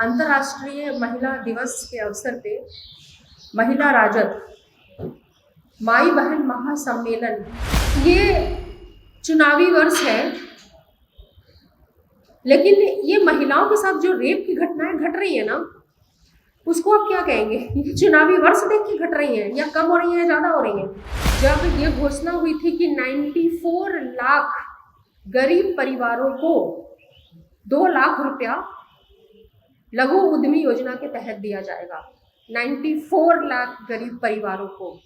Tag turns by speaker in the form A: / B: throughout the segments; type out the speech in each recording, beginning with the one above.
A: अंतर्राष्ट्रीय महिला दिवस के अवसर पे महिला राजद माई बहन महासम्मेलन, ये चुनावी वर्ष है, लेकिन ये महिलाओं के साथ जो रेप की घटनाएं घट रही है ना, उसको आप क्या कहेंगे? ये चुनावी वर्ष देख के घट रही है या कम हो रही है, ज्यादा हो रही है? जब ये घोषणा हुई थी कि 94 लाख गरीब परिवारों को 2 लाख रुपया लघु उद्यमी योजना के तहत दिया जाएगा, 94 लाख गरीब परिवारों को।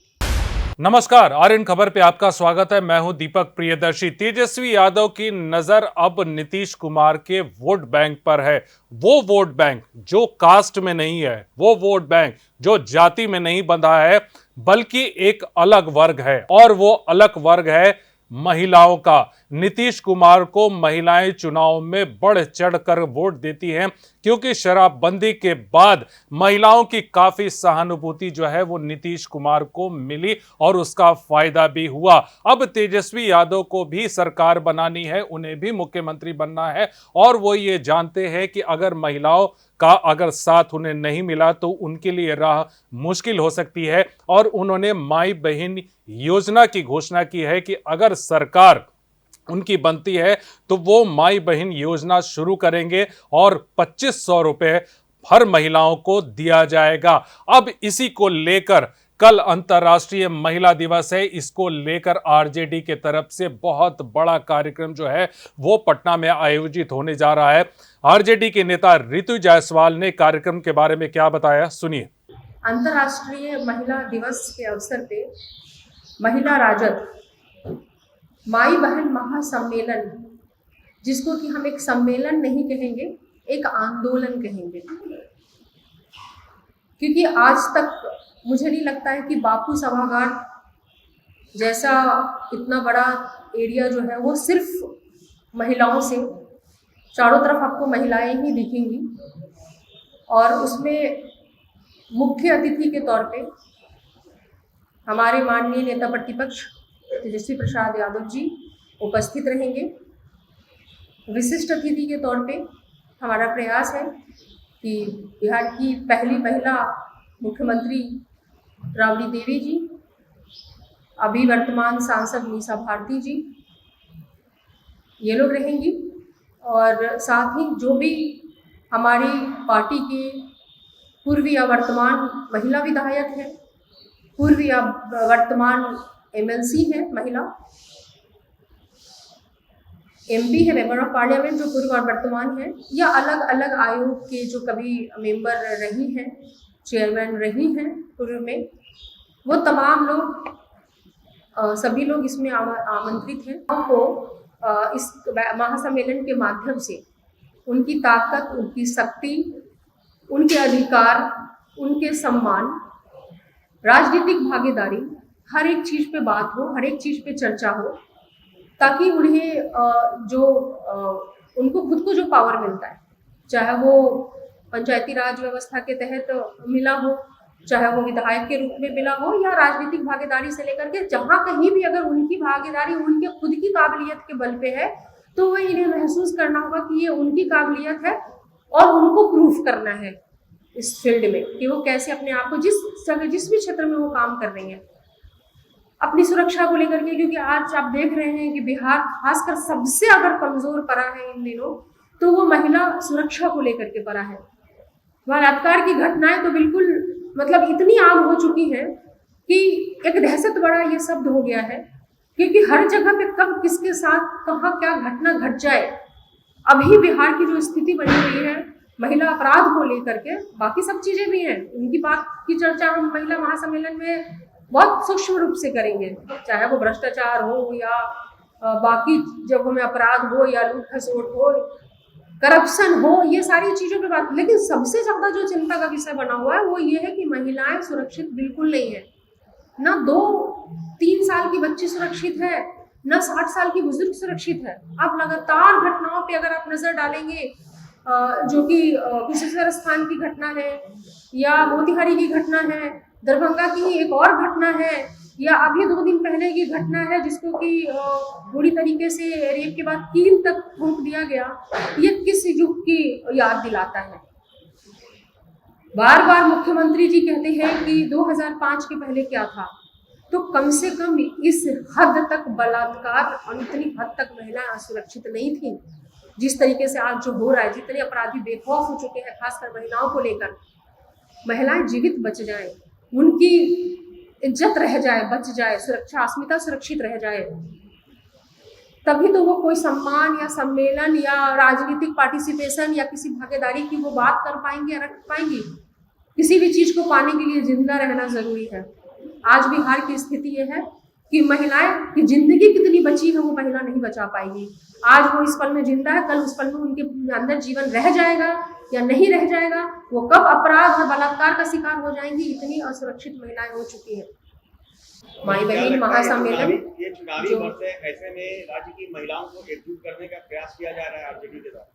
B: नमस्कार, आर्यन खबर पे आपका स्वागत है। मैं हूं दीपक प्रियदर्शी। तेजस्वी यादव की नजर अब नीतीश कुमार के वोट बैंक पर है। वो वोट बैंक जो कास्ट में नहीं है, वो वोट बैंक जो जाति में नहीं बंधा है, बल्कि एक अलग वर्ग है, और वो अलग वर्ग है महिलाओं का। नीतीश कुमार को महिलाएं चुनाव में बढ़ चढ़कर वोट देती हैं, क्योंकि शराबबंदी के बाद महिलाओं की काफी सहानुभूति जो है वो नीतीश कुमार को मिली और उसका फायदा भी हुआ। अब तेजस्वी यादव को भी सरकार बनानी है, उन्हें भी मुख्यमंत्री बनना है, और वो ये जानते हैं कि अगर महिलाओं का अगर साथ उन्हें नहीं मिला तो उनके लिए राह मुश्किल हो सकती है। और उन्होंने माई बहन योजना की घोषणा की है कि अगर सरकार उनकी बनती है तो वो माई बहन योजना शुरू करेंगे और 2500 रुपए हर महिलाओं को दिया जाएगा। अब इसी को लेकर कल अंतर्राष्ट्रीय महिला दिवस है, इसको लेकर आरजेडी के तरफ से बहुत बड़ा कार्यक्रम जो है वो पटना में आयोजित होने जा रहा है। आरजेडी के नेता रितु जायसवाल ने कार्यक्रम के बारे में क्या बताया, सुनिए।
A: अंतर्राष्ट्रीय महिला दिवस के अवसर पे महिला राजद माई बहन महासम्मेलन, जिसको कि हम एक सम्मेलन नहीं कहेंगे, एक आंदोलन कहेंगे, क्योंकि आज तक मुझे नहीं लगता है कि बापू सभागार जैसा इतना बड़ा एरिया जो है वो सिर्फ महिलाओं से, चारों तरफ आपको महिलाएं ही दिखेंगी, और उसमें मुख्य अतिथि के तौर पे हमारे माननीय नेता प्रतिपक्ष तेजस्वी प्रसाद यादव जी उपस्थित रहेंगे। विशिष्ट अतिथि के तौर पे हमारा प्रयास है कि बिहार की पहली महिला मुख्यमंत्री राबड़ी देवी जी, अभी वर्तमान सांसद मीसा भारती जी, ये लोग रहेंगी, और साथ ही जो भी हमारी पार्टी के पूर्व या वर्तमान महिला विधायक हैं, पूर्व या वर्तमान एमएलसी है महिला, एमपी है, मेंबर ऑफ पार्लियामेंट, जो पूर्व और वर्तमान है, या अलग अलग आयोग के जो कभी मेंबर रही हैं, चेयरमैन रही हैं पूर्व में, वो तमाम लोग, सभी लोग इसमें आमंत्रित हैं। हमको इस महासम्मेलन के माध्यम से उनकी ताकत, उनकी शक्ति, उनके अधिकार, उनके सम्मान, राजनीतिक भागीदारी, हर एक चीज़ पे बात हो, हर एक चीज़ पे चर्चा हो, ताकि उन्हें उनको खुद को जो पावर मिलता है, चाहे वो पंचायती राज व्यवस्था के तहत मिला हो, चाहे वो विधायक के रूप में मिला हो, या राजनीतिक भागीदारी से लेकर के जहाँ कहीं भी अगर उनकी भागीदारी उनके खुद की काबिलियत के बल पे है, तो वह इन्हें महसूस करना होगा कि ये उनकी काबिलियत है, और उनको प्रूफ करना है इस फील्ड में कि वो कैसे अपने आप को जिस भी क्षेत्र में वो काम कर रही हैं, अपनी सुरक्षा को लेकर के। क्योंकि आज आप देख रहे हैं कि बिहार खासकर सबसे अगर कमजोर पड़ा है इन दिनों, तो वो महिला सुरक्षा को लेकर के पड़ा है। बलात्कार की घटनाएं तो बिल्कुल मतलब इतनी आम हो चुकी हैं कि एक दहशत बड़ा ये शब्द हो गया है, क्योंकि हर जगह पे कब किसके साथ कहाँ क्या घटना घट जाए। अभी बिहार की जो स्थिति बनी हुई है महिला अपराध को लेकर के, बाकी सब चीजें भी हैं, उनकी बात की चर्चा हम महिला महासम्मेलन में बहुत सूक्ष्म रूप से करेंगे, चाहे वो भ्रष्टाचार हो या बाकी जगहों में अपराध हो, या लूट खसोट हो, करप्शन हो, ये सारी चीज़ों पे बात। लेकिन सबसे ज़्यादा जो चिंता का विषय बना हुआ है वो ये है कि महिलाएं सुरक्षित बिल्कुल नहीं है। ना 2-3 साल की बच्ची सुरक्षित है, ना 60 साल की बुजुर्ग सुरक्षित है। आप लगातार घटनाओं पे अगर आप नज़र डालेंगे, जो कि कुशेश्वर स्थान की घटना है, या मोतिहारी की घटना है, दरभंगा की ही एक और घटना है, या अभी 2 दिन पहले की घटना है जिसको कि बुरी तरीके से रेप के बाद कील तक फूंक दिया गया, ये किस युग की याद दिलाता है? बार बार मुख्यमंत्री जी कहते हैं कि 2005 के पहले क्या था, तो कम से कम इस हद तक बलात्कार और इतनी हद तक महिलाएं असुरक्षित नहीं थी जिस तरीके से आज जो हो रहा है। जितने अपराधी बेखौफ हो चुके हैं, खासकर महिलाओं को लेकर। महिलाएं जीवित बच जाएं, उनकी इज्जत रह जाए, बच जाए, सुरक्षा, अस्मिता सुरक्षित रह जाए, तभी तो वो कोई सम्मान या सम्मेलन या राजनीतिक पार्टिसिपेशन या किसी भागीदारी की वो बात कर पाएंगे या रख पाएंगी। किसी भी चीज को पाने के लिए जिंदा रहना जरूरी है। आज बिहार की स्थिति ये है कि महिलाएं की जिंदगी कितनी बची है वो महिला नहीं बचा पाएगी। आज वो इस पल में जिंदा है, कल उस पल में उनके अंदर जीवन रह जाएगा या नहीं रह जाएगा, वो कब अपराध और बलात्कार का शिकार हो जाएंगी। इतनी असुरक्षित महिलाएं हो चुकी हैं। माई बहन महासम्मेलन
C: ये चुनावी वर्ष है, ऐसे में राज्य की महिलाओं को एकजुट करने का प्रयास किया जा रहा है आरजेडी के द्वारा।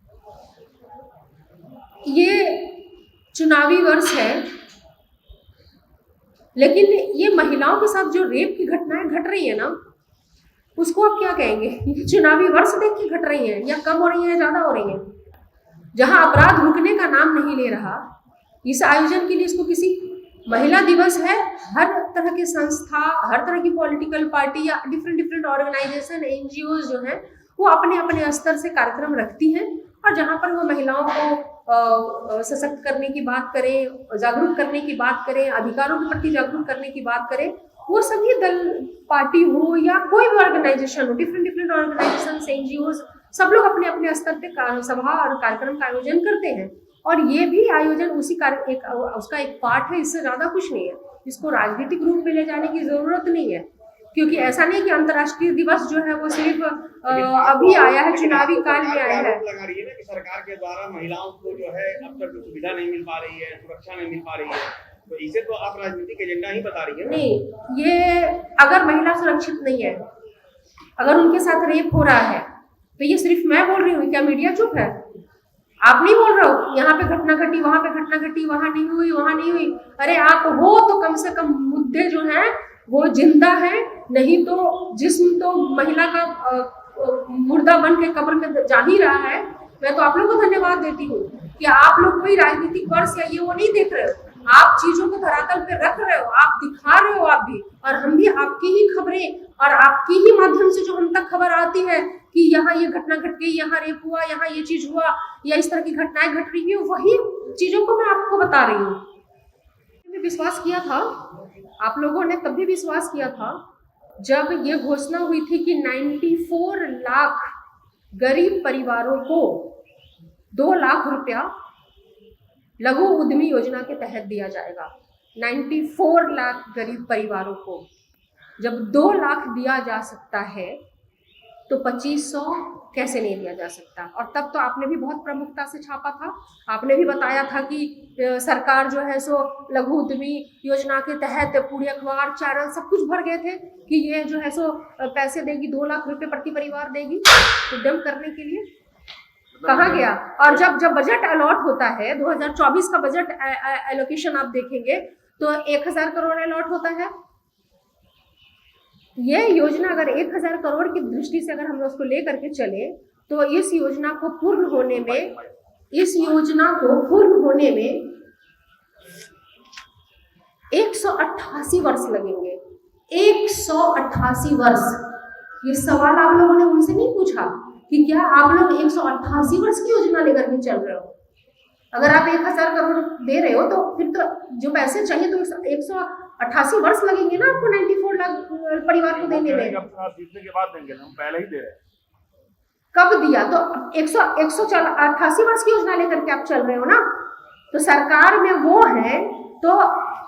A: ये चुनावी वर्ष है, लेकिन ये महिलाओं के साथ जो रेप की घटनाएं घट रही है ना, उसको आप क्या कहेंगे? ये चुनावी वर्ष देख के घट रही है या कम हो रही है, ज्यादा हो रही है? जहां अपराध रुकने का नाम नहीं ले रहा, इस आयोजन के लिए इसको किसी महिला दिवस है, हर तरह की संस्था, हर तरह की पॉलिटिकल पार्टी या डिफरेंट ऑर्गेनाइजेशन, एनजीओ जो हैं वो अपने अपने स्तर से कार्यक्रम रखती हैं, और जहां पर वो महिलाओं को सशक्त करने की बात करें, जागरूक करने की बात करें, अधिकारों के प्रति जागरूक करने की बात करें, वो सभी दल, पार्टी हो या कोई भी ऑर्गेनाइजेशन हो, डिफरेंट ऑर्गेनाइजेशन, एनजीओ, सब लोग अपने अपने स्तर पे सभा और कार्यक्रम का आयोजन करते हैं। और ये भी आयोजन उसका एक पार्ट है, इससे ज्यादा कुछ नहीं है। इसको राजनीतिक रूप में ले जाने की जरूरत नहीं है, क्योंकि ऐसा नहीं कि अंतर्राष्ट्रीय दिवस जो है वो सिर्फ अभी आया है, चुनावी काल में आया है।
C: लगा रही है ना कि सरकार के द्वारा महिलाओं को जो है अब तक सुविधा नहीं मिल पा रही है, सुरक्षा नहीं मिल पा रही है, तो इसे तो आप राजनीतिक एजेंडा ही बता रही है ना?
A: नहीं, ये अगर महिला सुरक्षित नहीं है, अगर उनके साथ रेप हो रहा है, तो ये सिर्फ मैं बोल रही हूँ क्या? मीडिया चुप है? आप नहीं बोल रहे हो यहाँ पे घटना घटी, वहां पे घटना घटी, वहां नहीं हुई, वहां नहीं हुई। अरे आप हो तो कम से कम मुद्दे जो हैं वो जिंदा है, नहीं तो जिस्म तो महिला का मुर्दा बन के कब्र में जा ही रहा है। मैं तो आप लोगों को धन्यवाद देती हूँ कि आप लोग कोई राजनीतिक वर्ष या ये वो नहीं देख रहे हो, आप चीजों को धरातल पे रख रहे हो, आप दिखा रहे हो, आप भी, और हम भी आपकी ही खबरें और आपकी ही माध्यम से जो हम तक खबर आती है कि यहाँ ये घटना घट गई, यहाँ रेप हुआ, यहाँ ये चीज हुआ, या इस तरह की घटनाएं घट रही है, वही चीजों को मैं आपको बता रही हूँ। विश्वास किया था, आप लोगों ने तब भी विश्वास किया था जब ये घोषणा हुई थी कि 94 लाख गरीब परिवारों को 2 लाख रुपया लघु उद्यमी योजना के तहत दिया जाएगा। 94 लाख गरीब परिवारों को जब 2 लाख दिया जा सकता है तो 2500 कैसे नहीं दिया जा सकता? और तब तो आपने भी बहुत प्रमुखता से छापा था, आपने भी बताया था कि सरकार जो है सो लघु उद्यमी योजना के तहत पूरे अखबार, चैनल सब कुछ भर गए थे कि ये जो है सो पैसे देगी, 2 लाख रुपए प्रति परिवार देगी उद्यम करने के लिए। कहाँ गया? और जब बजट अलॉट होता है, 2024 का बजट एलोकेशन आप देखेंगे तो 1000 करोड़ अलॉट होता है। ये योजना अगर 1000 करोड़ की दृष्टि से अगर हम उसको लेकर के चले तो इस योजना को पूर्ण होने में 188 वर्ष लगेंगे। 188 वर्ष। ये सवाल आप लोगों ने उनसे नहीं पूछा कि क्या आप लोग 188 वर्ष की योजना लेकर के चल रहे हो? अगर आप 1000 करोड़ दे रहे हो तो फिर तो जो पैसे चाहिए तो 188 वर्ष लगेंगे ना आपको 94 लाख परिवार को देने में।
C: जीतने के बाद देंगे, हम पहले ही दे रहे हैं।
A: कब दिया? तो 188 वर्ष की योजना लेकर के आप चल रहे हो ना, तो सरकार में वो है तो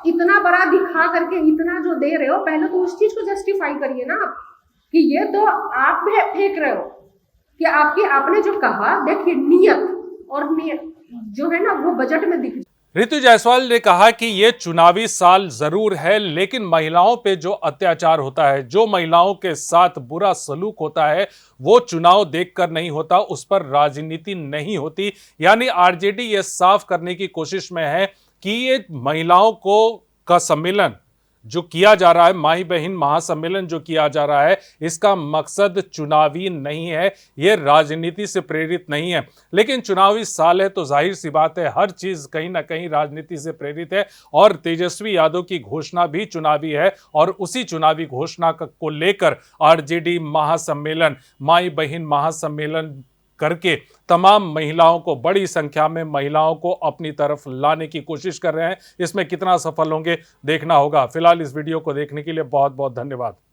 A: इतना बड़ा दिखा करके इतना जो दे रहे हो, पहले तो उस चीज को जस्टिफाई करिए ना आप कि ये तो आप फेंक रहे हो कि आपने जो कहा, देखिए नियत और जो है ना वो बजट में दिख।
B: ऋतु जायसवाल ने कहा कि ये चुनावी साल जरूर है, लेकिन महिलाओं पे जो अत्याचार होता है, जो महिलाओं के साथ बुरा सलूक होता है, वो चुनाव देखकर नहीं होता, उस पर राजनीति नहीं होती। यानी आरजेडी ये साफ करने की कोशिश में है कि ये महिलाओं का सम्मेलन जो किया जा रहा है, माई बहन महासम्मेलन जो किया जा रहा है, इसका मकसद चुनावी नहीं है, यह राजनीति से प्रेरित नहीं है। लेकिन चुनावी साल है तो जाहिर सी बात है हर चीज कहीं ना कहीं राजनीति से प्रेरित है, और तेजस्वी यादव की घोषणा भी चुनावी है, और उसी चुनावी घोषणा को लेकर आरजेडी महासम्मेलन, माई बहन महासम्मेलन करके तमाम महिलाओं को, बड़ी संख्या में महिलाओं को अपनी तरफ लाने की कोशिश कर रहे हैं। इसमें कितना सफल होंगे देखना होगा। फिलहाल इस वीडियो को देखने के लिए बहुत बहुत धन्यवाद।